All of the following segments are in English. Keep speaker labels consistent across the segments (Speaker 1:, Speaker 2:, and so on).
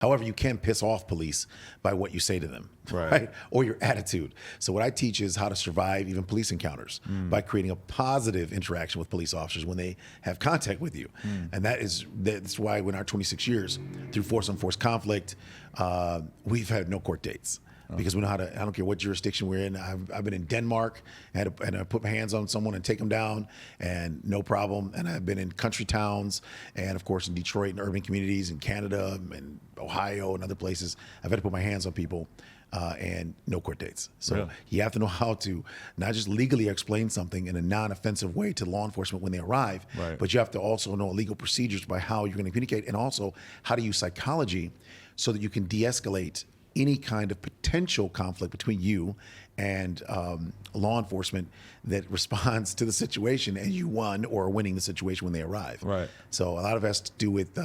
Speaker 1: However, you can piss off police by what you say to them,
Speaker 2: Right.
Speaker 1: Or your attitude. So what I teach is how to survive even police encounters by creating a positive interaction with police officers when they have contact with you. And that's why in our 26 years, through force-on-force conflict, we've had no court dates. Because we know how to, I don't care what jurisdiction we're in. I've been in Denmark and I put my hands on someone and take them down and no problem. And I've been in country towns and of course in Detroit and urban communities in Canada and Ohio and other places. I've had to put my hands on people and no court dates. So
Speaker 2: Really?
Speaker 1: you have to know how to not just legally explain something in a non-offensive way to law enforcement when they arrive,
Speaker 2: Right.
Speaker 1: but you have to also know legal procedures by how you're going to communicate and also how to use psychology so that you can de-escalate any kind of potential conflict between you and law enforcement that responds to the situation and you won or are winning the situation when they arrive.
Speaker 2: Right.
Speaker 1: So a lot of it has to do with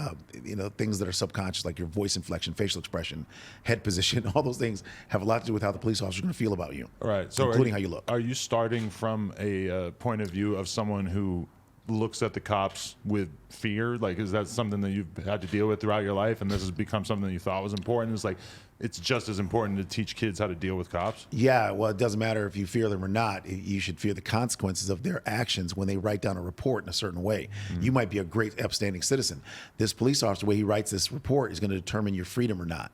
Speaker 1: things that are subconscious, like your voice inflection, facial expression, head position. All those things have a lot to do with how the police officer is going to feel about you.
Speaker 2: Right. So
Speaker 1: including how you look.
Speaker 2: Are you starting from a point of view of someone who looks at the cops with fear? Like, is that something that you've had to deal with throughout your life, and this has become something that you thought was important? It's like, it's just as important to teach kids how to deal with cops?
Speaker 1: Yeah, well, it doesn't matter if you fear them or not. You should fear the consequences of their actions when they write down a report in a certain way. You might be a great, upstanding citizen. This police officer, the way he writes this report, is going to determine your freedom or not.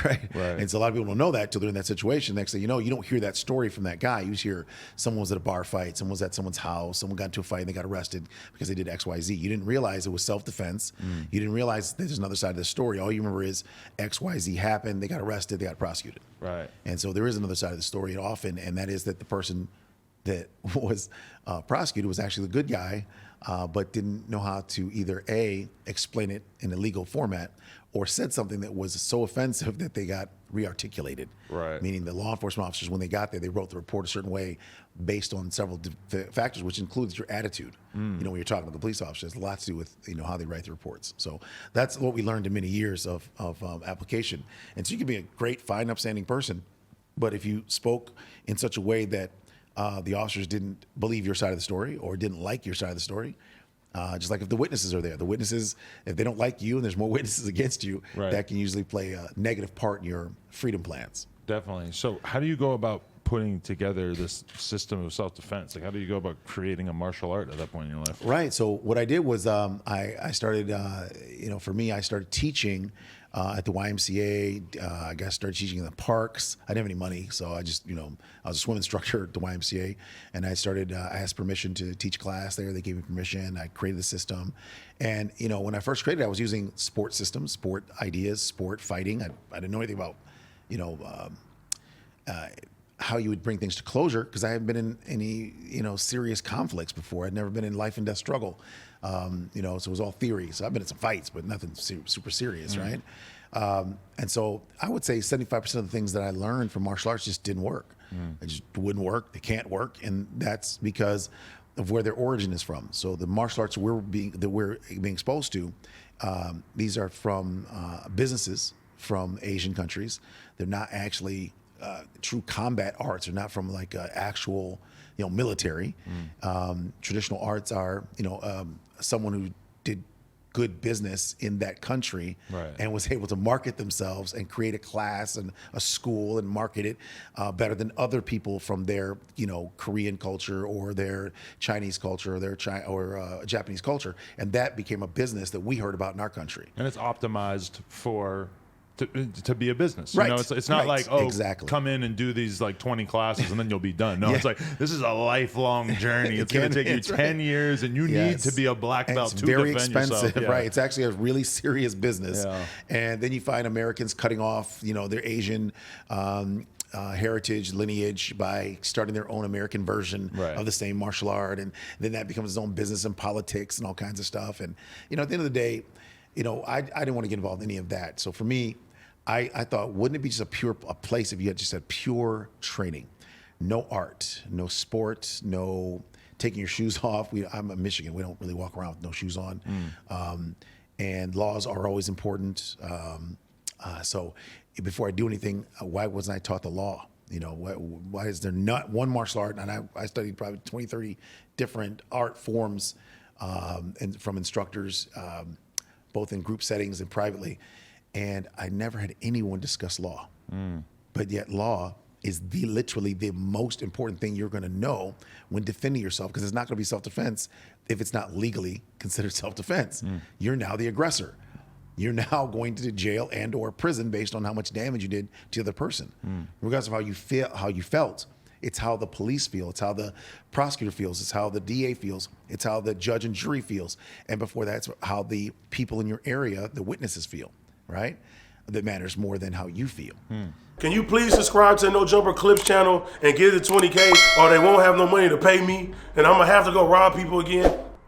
Speaker 1: Right?
Speaker 2: Right.
Speaker 1: And so a lot of people don't know that till they're in that situation. Next thing you know, you don't hear that story from that guy. You just hear someone was at a bar fight, someone was at someone's house, someone got into a fight and they got arrested because they did X, Y, Z. You didn't realize it was self-defense. You didn't realize there's another side of the story. All you remember is X, Y, Z happened, they got arrested, they got prosecuted.
Speaker 2: Right.
Speaker 1: And so there is another side of the story often, and that is that the person that was prosecuted was actually the good guy, but didn't know how to either A, explain it in a legal format, or said something that was so offensive that they got re-articulated.
Speaker 2: Right.
Speaker 1: Meaning the law enforcement officers, when they got there, they wrote the report a certain way based on several factors, which includes your attitude. When you're talking to the police officers, a lot to do with how they write the reports. So that's what we learned in many years of application. And so you can be a great, fine, upstanding person, but if you spoke in such a way that the officers didn't believe your side of the story or didn't like your side of the story, just like if the witnesses are there. The witnesses, if they don't like you and there's more witnesses against you,
Speaker 2: Right.
Speaker 1: that can usually play a negative part in your freedom plans.
Speaker 2: Definitely. So how do you go about putting together this system of self-defense? Like, how do you go about creating a martial art at that point in your life?
Speaker 1: Right. So what I did was I started, for me, I started teaching at the YMCA. I got started teaching in the parks. I didn't have any money, so I just, I was a swim instructor at the YMCA, and I started. I asked permission to teach class there. They gave me permission. I created the system, and when I first created it, I was using sport systems, sport ideas, sport fighting. I didn't know anything about, how you would bring things to closure because I haven't been in any serious conflicts before. I'd never been in life and death struggle, so it was all theory. So I've been in some fights, but nothing super serious, right? And so I would say 75% of the things that I learned from martial arts just didn't work. They just wouldn't work. They can't work, and that's because of where their origin is from. So the martial arts we're being exposed to, these are from businesses from Asian countries. They're not actually true combat arts. Are not from like actual, military. Traditional arts are, someone who did good business in that country,
Speaker 2: Right.
Speaker 1: and was able to market themselves and create a class and a school and market it better than other people from their, Korean culture or their Chinese culture or their Japanese culture. And that became a business that we heard about in our country.
Speaker 2: And it's optimized to be a business.
Speaker 1: Right.
Speaker 2: It's not
Speaker 1: Right.
Speaker 2: like,
Speaker 1: Exactly.
Speaker 2: come in and do these like 20 classes and then you'll be done. No,
Speaker 1: Yeah.
Speaker 2: It's like, this is a lifelong journey. It's going to take you
Speaker 1: That's
Speaker 2: 10
Speaker 1: right.
Speaker 2: years and you need
Speaker 1: Yes.
Speaker 2: to be a black
Speaker 1: And
Speaker 2: belt
Speaker 1: it's
Speaker 2: to
Speaker 1: very
Speaker 2: defend
Speaker 1: expensive,
Speaker 2: yourself. Yeah.
Speaker 1: right? It's actually a really serious business.
Speaker 2: Yeah.
Speaker 1: And then you find Americans cutting off, their Asian heritage, lineage by starting their own American version
Speaker 2: Right.
Speaker 1: of the same martial art. And then that becomes its own business and politics and all kinds of stuff. And, at the end of the day, I didn't want to get involved in any of that. So for me, I thought, wouldn't it be just a place if you had just had pure training? No art, no sport, no taking your shoes off. I'm in Michigan. We don't really walk around with no shoes on. And laws are always important. So before I do anything, why wasn't I taught the law? Why is there not one martial art? And I studied probably 20, 30 different art forms and from instructors, both in group settings and privately. And I never had anyone discuss law. But yet law is literally the most important thing you're going to know when defending yourself, because it's not going to be self-defense if it's not legally considered self-defense. You're now the aggressor. You're now going to jail and or prison based on how much damage you did to the other person. Regardless of how you feel, how you felt, it's how the police feel, it's how the prosecutor feels, it's how the DA feels, it's how the judge and jury feels. And before that, it's how the people in your area, the witnesses feel, right? That matters more than how you feel.
Speaker 3: Can you please subscribe to the No Jumper Clips channel and get it to 20K, or they won't have no money to pay me, and I'm gonna have to go rob people again?